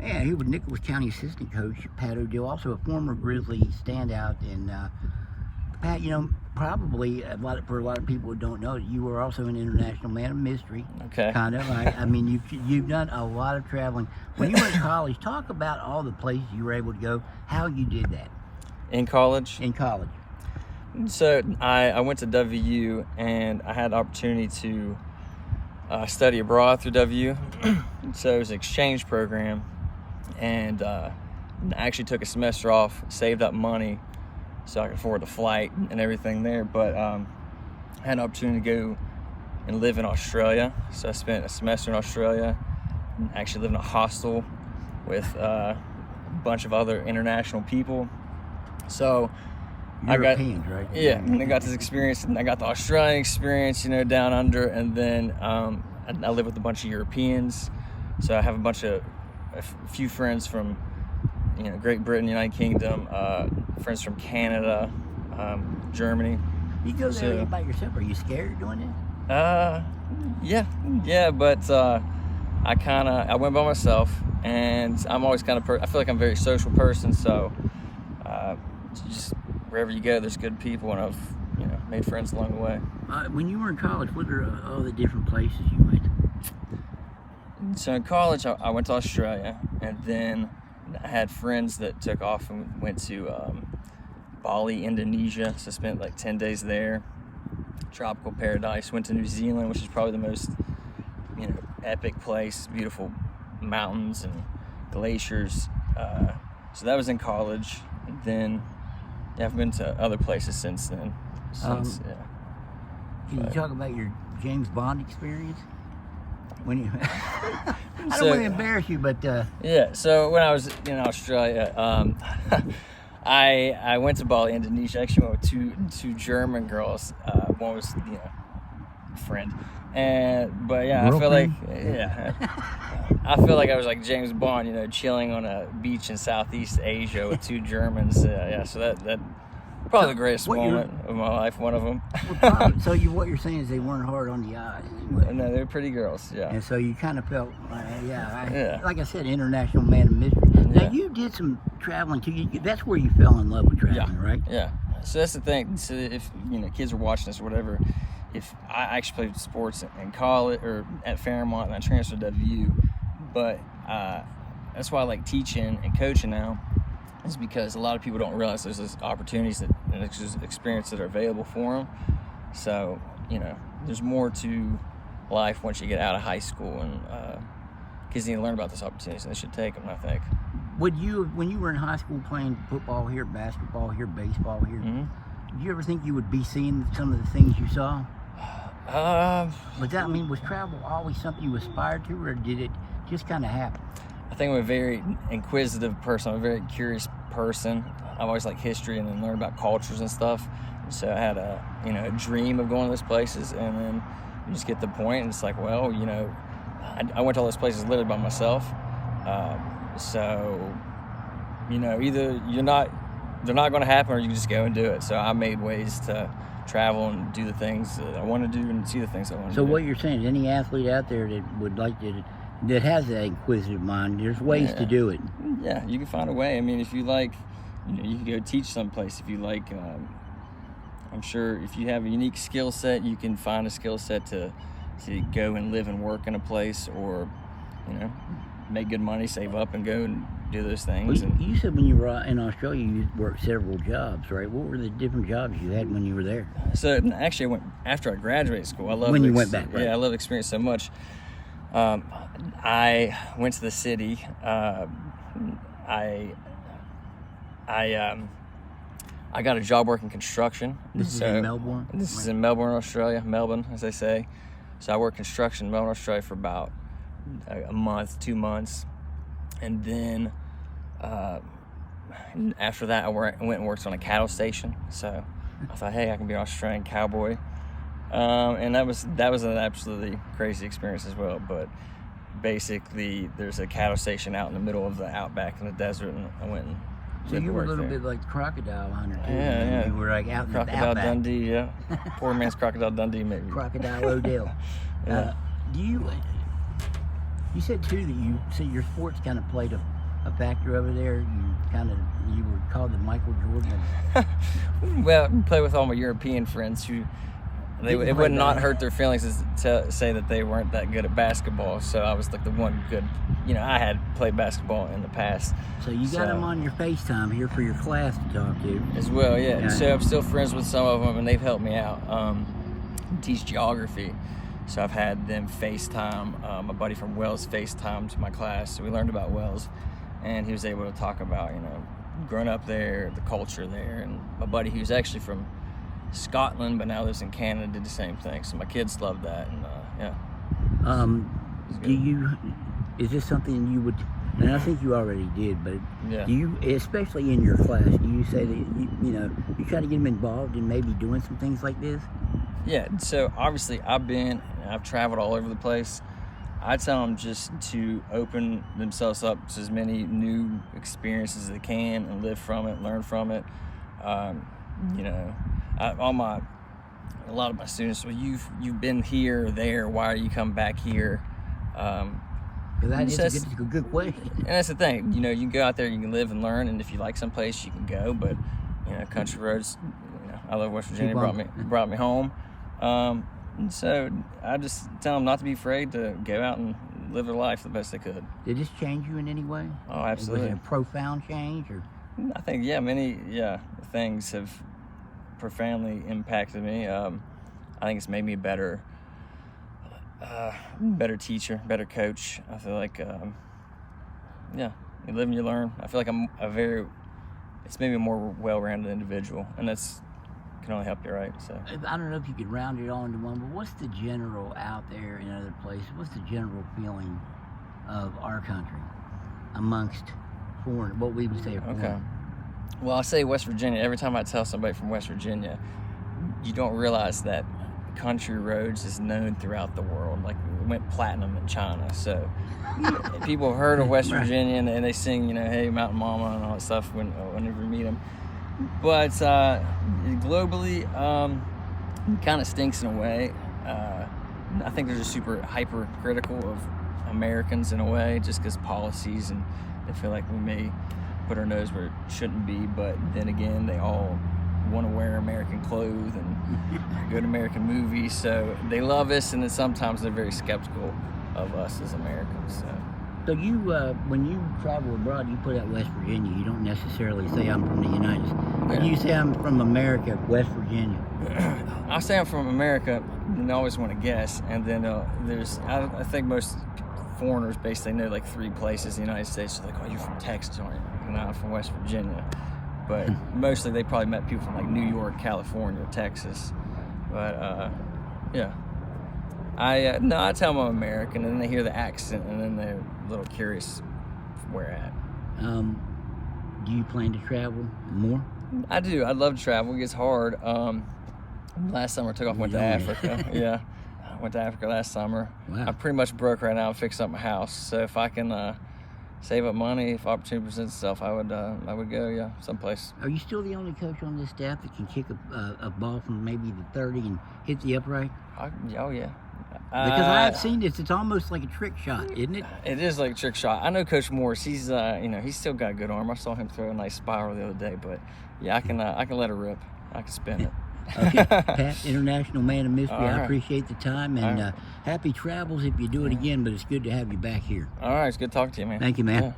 Yeah, he was Nicholas County assistant coach, Pat O'Dill, also a former Grizzly standout. And Pat, probably for a lot of people who don't know, you were also an international man of mystery. Okay. Kind of. I mean, you've done a lot of traveling. When you were in college, talk about all the places you were able to go, how you did that. In college? In college. So I went to WU, and I had the opportunity to study abroad through WU. So it was an exchange program, and I actually took a semester off, saved up money so I could afford the flight and everything there. But I had an opportunity to go and live in Australia. So I spent a semester in Australia, and actually lived in a hostel with a bunch of other international people. So Europeans, right? Yeah, and I got this experience, and I got the Australian experience, down under, and then I live with a bunch of Europeans. So I have a few friends from, Great Britain, United Kingdom, friends from Canada, Germany. You go there So, by yourself. Are you scared doing it? yeah, but I went by myself, and I'm always I feel like I'm a very social person, so just wherever you go, there's good people, and I've made friends along the way. When you were in college, what are all the different places you went? So in college, I went to Australia, and then I had friends that took off and went to Bali, Indonesia. So I spent like 10 days there. Tropical paradise. Went to New Zealand, which is probably the most epic place. Beautiful mountains and glaciers. So that was in college. And then I've been to other places since then. Can you talk about your James Bond experience? When you, I don't want to embarrass you, but yeah. So when I was in Australia, I went to Bali, Indonesia. I actually went with two German girls. One was a friend, but yeah, Girlfriend? I feel like I was like James Bond, chilling on a beach in Southeast Asia with two Germans. So that probably the greatest moment of my life. One of them. So what you're saying is they weren't hard on the eyes anyway. No, they're pretty girls. Yeah. And so you kind of felt, like I said, international man of mystery. Now you did some traveling too. That's where you fell in love with traveling, right? Yeah. So that's the thing. So if kids are watching this or whatever, if I actually played sports in college or at Fairmont, and I transferred to WU, but that's why I like teaching and coaching now. Is because a lot of people don't realize there's these opportunities and experiences that are available for them. So, there's more to life once you get out of high school, and kids need to learn about those opportunities, and they should take them, I think. When you were in high school playing football here, basketball here, baseball here, did you ever think you would be seeing some of the things you saw? Was travel always something you aspired to, or did it just kind of happen? I think I'm a very inquisitive person. I'm a very curious person. I've always liked history and then learned about cultures and stuff. So I had a dream of going to those places, and then you just get to the point, and it's like, well, I went to all those places literally by myself. So either they're not going to happen, or you can just go and do it. So I made ways to travel and do the things that I want to do and see the things I want to do. So what you're saying is any athlete out there that would like to, that has that inquisitive mind, there's ways to do it. Yeah, you can find a way. I mean, if you like, you can go teach someplace. If you like, I'm sure if you have a unique skill set, you can find a skill set to go and live and work in a place, or, make good money, save up, and go and do those things. Well, you said when you were in Australia, you worked several jobs, right? What were the different jobs you had when you were there? So actually, I went after I graduated school. I love when you went back, right? Yeah, I love the experience so much. I went to the city. I got a job working construction. This is in Melbourne? This is in Melbourne, Australia. Melbourne, as they say. So I worked construction in Melbourne, Australia for about a month, 2 months. And then after that, I went and worked on a cattle station. So I thought, hey, I can be an Australian cowboy. And that was an absolutely crazy experience as well. But basically, there's a cattle station out in the middle of the outback in the desert, and I went and so you were a little bit like Crocodile Hunter too. Yeah. You were like out in the outback. Crocodile Dundee, yeah. Poor man's Crocodile Dundee, maybe. Crocodile Odell. Yeah. You said too that your sports kind of played a a factor over there? You were called the Michael Jordan. Well, I play with all my European friends who it would not hurt their feelings to say that they weren't that good at basketball. So I was like the one good, I had played basketball in the past. So you got them on your FaceTime here for your class to talk to. As well, yeah. So I'm still friends with some of them, and they've helped me out. Teach geography. So I've had them FaceTime. My buddy from Wells FaceTime to my class. So we learned about Wells, and he was able to talk about, growing up there, the culture there. And my buddy, who's actually from Scotland but now lives in Canada, did the same thing. So my kids loved that, and is this something you would, and I think you already did, but yeah. do you, especially in your class, do you say that you try to get them involved in maybe doing some things like this? Yeah, so obviously I've traveled all over the place. I tell them just to open themselves up to as many new experiences as they can and live from it, learn from it. A lot of my students, well, you've been here or there, why are you coming back here? That's a good question. And that's the thing, you can go out there, you can live and learn, and if you like someplace, you can go. But country roads, I love West Virginia, brought me home. And so I just tell them not to be afraid to go out and live their life the best they could. Did this change you in any way? Oh, absolutely. Was it a profound change, or? I think many things have profoundly impacted me. I think it's made me a better teacher, better coach. I feel like you live and you learn. I feel like it's made me a more well-rounded individual, and that's can only help you, right? So I don't know if you could round it all into one, but what's the general out there in other places? What's the general feeling of our country amongst foreign, what we would say foreign? Okay. Well, I say West Virginia. Every time I tell somebody from West Virginia, you don't realize that country roads is known throughout the world. Like, it went platinum in China. So people have heard of West Virginia, and they sing, hey, Mountain Mama and all that stuff whenever you meet them. But globally, it kind of stinks in a way. I think they're just super hypercritical of Americans in a way, just because policies, and they feel like we may put our nose where it shouldn't be. But then again, they all want to wear American clothes and go to American movies, so they love us, and then sometimes they're very skeptical of us as Americans. So you, when you travel abroad, you put out West Virginia. You don't necessarily say I'm from the United States. Yeah. You say I'm from America, West Virginia. I say I'm from America, and they always want to guess. And then I think most foreigners basically know like 3 places in the United States. They're like, oh, you're from Texas, aren't you? And I'm from West Virginia. But mostly they probably met people from like New York, California, Texas. But yeah. I tell them I'm American, and then they hear the accent, and then they're a little curious where at. Do you plan to travel more? I do. I'd love to travel. It gets hard. Last summer I took off and went to Africa. Yeah, I went to Africa last summer. Wow. I'm pretty much broke right now. I'm fixing up my house. So if I can save up money, if opportunity presents itself, I would go, someplace. Are you still the only coach on this staff that can kick a ball from maybe the 30 and hit the upright? Oh, yeah. Because I've seen this. It's almost like a trick shot, isn't it? It is like a trick shot. I know Coach Morris. He's he's still got a good arm. I saw him throw a nice spiral the other day. But yeah, I can let it rip. I can spin it. Okay, Pat, International Man of Mystery. Right. I appreciate the time, and happy travels if you do it again. But it's good to have you back here. All right, it's good talking to you, man. Thank you, man. Yeah.